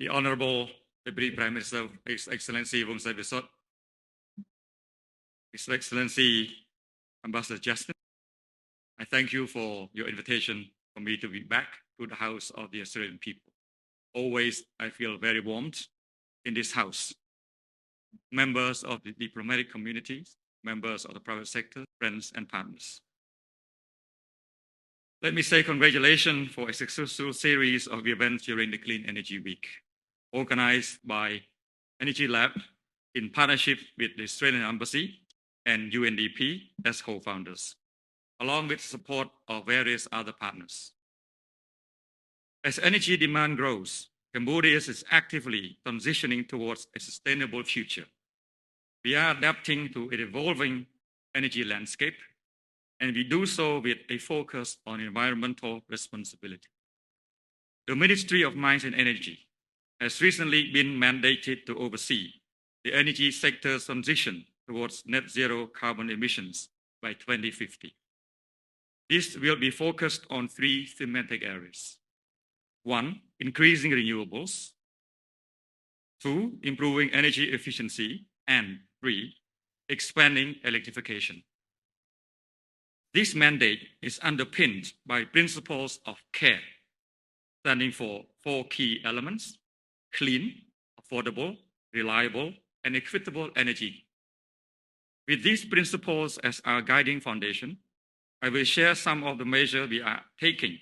The Honorable Deputy Prime Minister, His Excellency Wong Sai Visot, His Excellency Ambassador Justin, I thank you for your invitation for me to be back to the House of the Australian people. Always, I feel very warmed in this House. Members of the diplomatic communities, members of the private sector, friends and partners. Let me say congratulations for a successful series of events during the Clean Energy Week, organized by Energy Lab in partnership with the Australian Embassy and UNDP as co-founders, along with support of various other partners. As energy demand grows, Cambodia is actively transitioning towards a sustainable future. We are adapting to an evolving energy landscape, and we do so with a focus on environmental responsibility. The Ministry of Mines and Energy has recently been mandated to oversee the energy sector's transition towards net zero carbon emissions by 2050. This will be focused on three thematic areas. 1, increasing renewables. 2, improving energy efficiency. And 3, expanding electrification. This mandate is underpinned by principles of CARE, standing for 4 key elements: clean, affordable, reliable, and equitable energy. With these principles as our guiding foundation, I will share some of the measures we are taking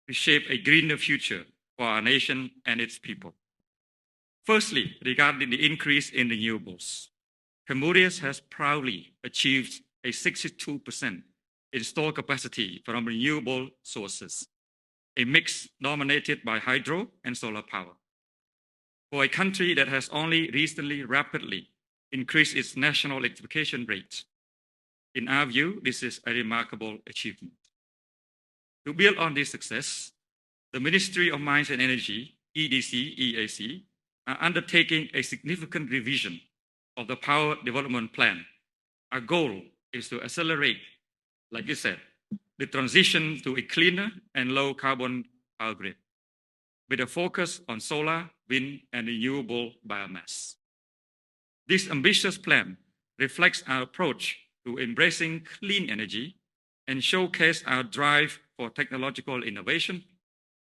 to shape a greener future for our nation and its people. Firstly, regarding the increase in renewables, Cambodia has proudly achieved a 62% installed capacity from renewable sources, a mix dominated by hydro and solar power. For a country that has only recently rapidly increased its national electrification rate, in our view, this is a remarkable achievement. To build on this success, the Ministry of Mines and Energy, EDC, EAC, are undertaking a significant revision of the Power Development Plan. Our goal is to accelerate, like you said, the transition to a cleaner and low-carbon power grid, with a focus on solar, wind, and renewable biomass. This ambitious plan reflects our approach to embracing clean energy and showcase our drive for technological innovation,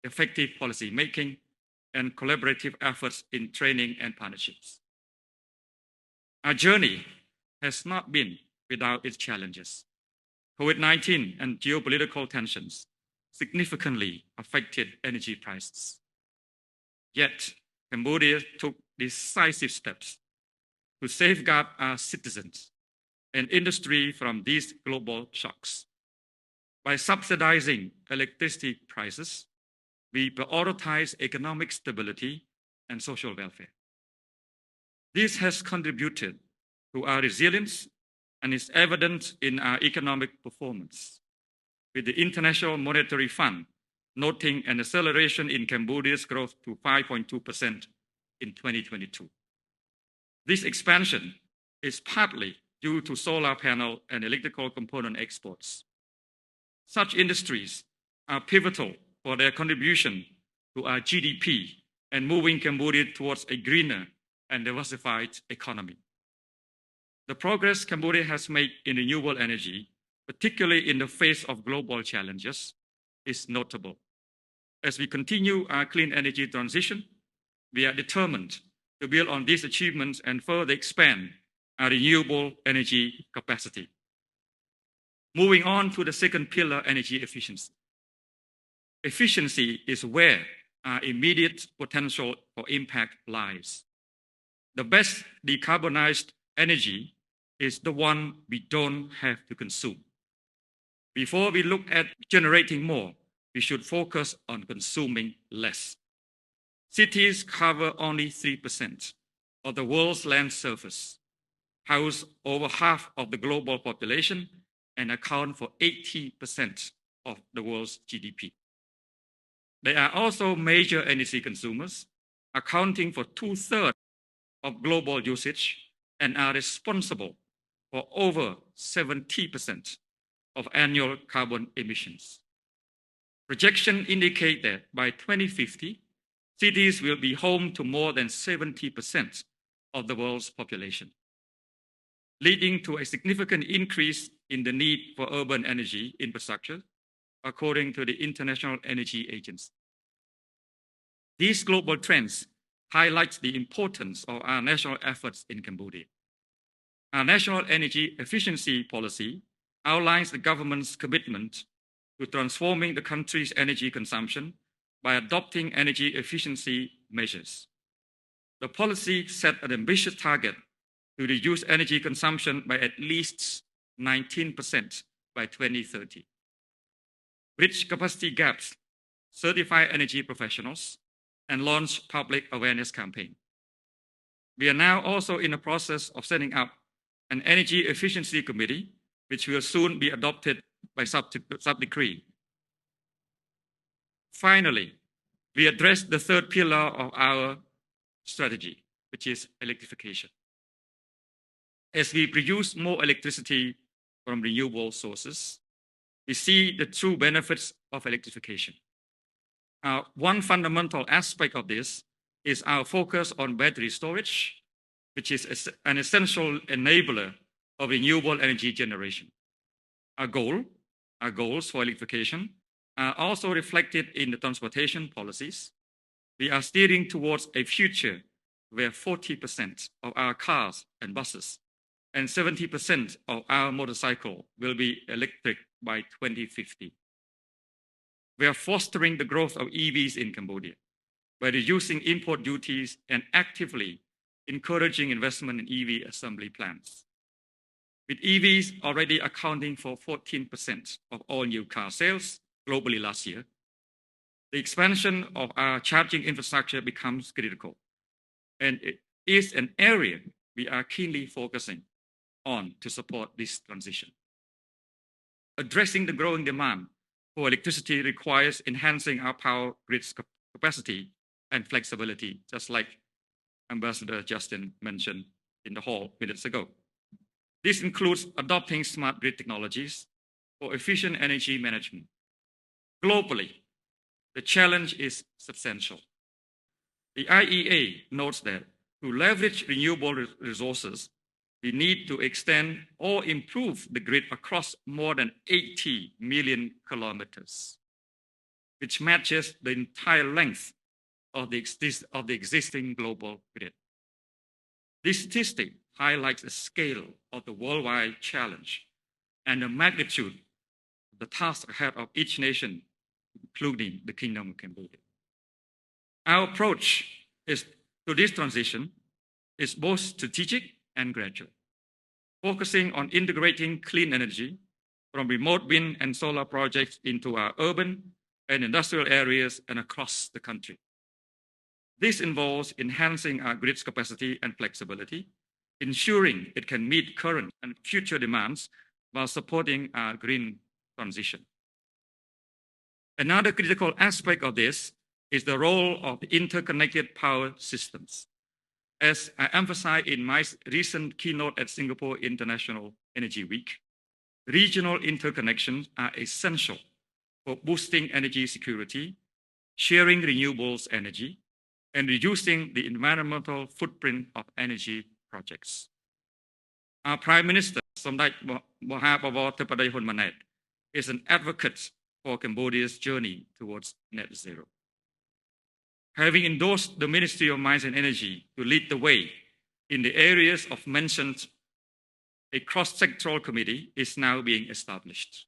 effective policy making, and collaborative efforts in training and partnerships. Our journey has not been without its challenges. COVID-19 and geopolitical tensions significantly affected energy prices. Yet, Cambodia took decisive steps to safeguard our citizens and industry from these global shocks. By subsidizing electricity prices, we prioritize economic stability and social welfare. This has contributed to our resilience and is evident in our economic performance, with the International Monetary Fund noting an acceleration in Cambodia's growth to 5.2% in 2022. This expansion is partly due to solar panel and electrical component exports. Such industries are pivotal for their contribution to our GDP and moving Cambodia towards a greener and diversified economy. The progress Cambodia has made in renewable energy, particularly in the face of global challenges, is notable. As we continue our clean energy transition, we are determined to build on these achievements and further expand our renewable energy capacity. Moving on to the second pillar, energy efficiency. Efficiency is where our immediate potential for impact lies. The best decarbonized energy is the one we don't have to consume. Before we look at generating more, we should focus on consuming less. Cities cover only 3% of the world's land surface, house over half of the global population, and account for 80% of the world's GDP. They are also major energy consumers, accounting for 2/3 of global usage and are responsible for over 70% of annual carbon emissions. Projections indicate that by 2050, cities will be home to more than 70% of the world's population, leading to a significant increase in the need for urban energy infrastructure, according to the International Energy Agency. These global trends highlight the importance of our national efforts in Cambodia. Our national energy efficiency policy outlines the government's commitment to transforming the country's energy consumption by adopting energy efficiency measures. The policy set an ambitious target to reduce energy consumption by at least 19% by 2030. Bridge capacity gaps, certify energy professionals, and launch public awareness campaign. We are now also in the process of setting up an energy efficiency committee, which will soon be adopted by sub-decree. Finally, we address the third pillar of our strategy, which is electrification. As we produce more electricity from renewable sources, we see the true benefits of electrification. One fundamental aspect of this is our focus on battery storage, which is an essential enabler of renewable energy generation. Our goals for electrification are also reflected in the transportation policies. We are steering towards a future where 40% of our cars and buses and 70% of our motorcycle will be electric by 2050. We are fostering the growth of EVs in Cambodia by reducing import duties and actively encouraging investment in EV assembly plants. With EVs already accounting for 14% of all new car sales globally last year, the expansion of our charging infrastructure becomes critical, and it is an area we are keenly focusing on to support this transition. Addressing the growing demand for electricity requires enhancing our power grid's capacity and flexibility, just like Ambassador Justin mentioned in the hall minutes ago. This includes adopting smart grid technologies for efficient energy management. Globally, the challenge is substantial. The IEA notes that to leverage renewable resources, we need to extend or improve the grid across more than 80 million kilometers, which matches the entire length of the existing global grid. This statistic highlights the scale of the worldwide challenge and the magnitude of the task ahead of each nation, including the Kingdom of Cambodia. Our approach to this transition is both strategic and gradual, focusing on integrating clean energy from remote wind and solar projects into our urban and industrial areas and across the country. This involves enhancing our grid's capacity and flexibility, ensuring it can meet current and future demands while supporting our green transition. Another critical aspect of this is the role of interconnected power systems. As I emphasized in my recent keynote at Singapore International Energy Week, regional interconnections are essential for boosting energy security, sharing renewables energy, and reducing the environmental footprint of energy projects. Our Prime Minister, Somdech Mahaprabhu Thepadai Hunmanet, is an advocate for Cambodia's journey towards net zero. Having endorsed the Ministry of Mines and Energy to lead the way in the areas of mentioned, a cross-sectoral committee is now being established.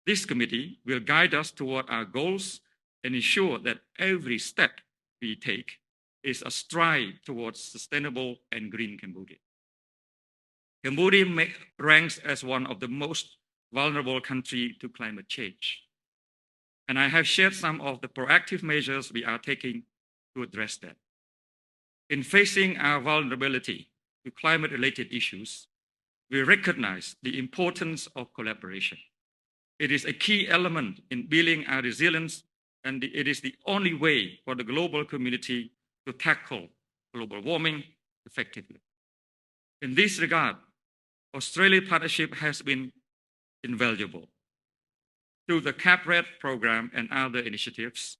This committee will guide us toward our goals and ensure that every step we take is a stride towards sustainable and green Cambodia. Cambodia ranks as one of the most vulnerable countries to climate change. And I have shared some of the proactive measures we are taking to address that. In facing our vulnerability to climate-related issues, we recognize the importance of collaboration. It is a key element in building our resilience, and it is the only way for the global community to tackle global warming effectively. In this regard, Australia's partnership has been invaluable. Through the CAPRED program and other initiatives,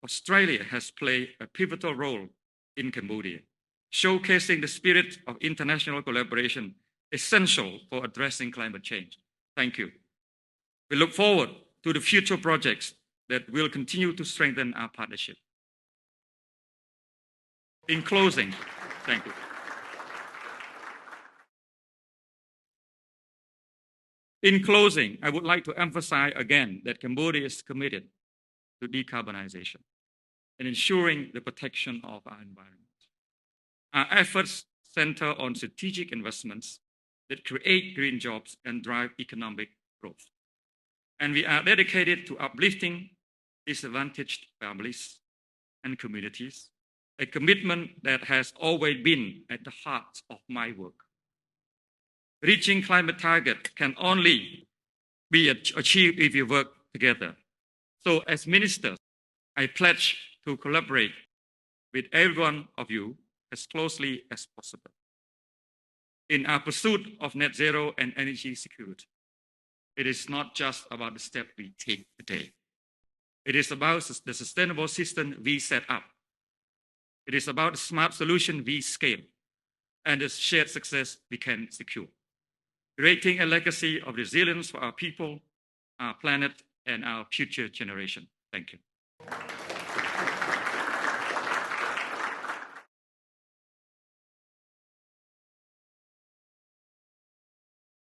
Australia has played a pivotal role in Cambodia, showcasing the spirit of international collaboration essential for addressing climate change. Thank you. We look forward to the future projects that will continue to strengthen our partnership. In closing, thank you. In closing, I would like to emphasize again that Cambodia is committed to decarbonization and ensuring the protection of our environment. Our efforts center on strategic investments that create green jobs and drive economic growth. And we are dedicated to uplifting disadvantaged families and communities, a commitment that has always been at the heart of my work. Reaching climate targets can only be achieved if we work together. So as ministers, I pledge to collaborate with every one of you as closely as possible in our pursuit of net zero and energy security. It is not just about the step we take today. It is about the sustainable system we set up. It is about the smart solution we scale and the shared success we can secure, creating a legacy of resilience for our people, our planet, and our future generation. Thank you.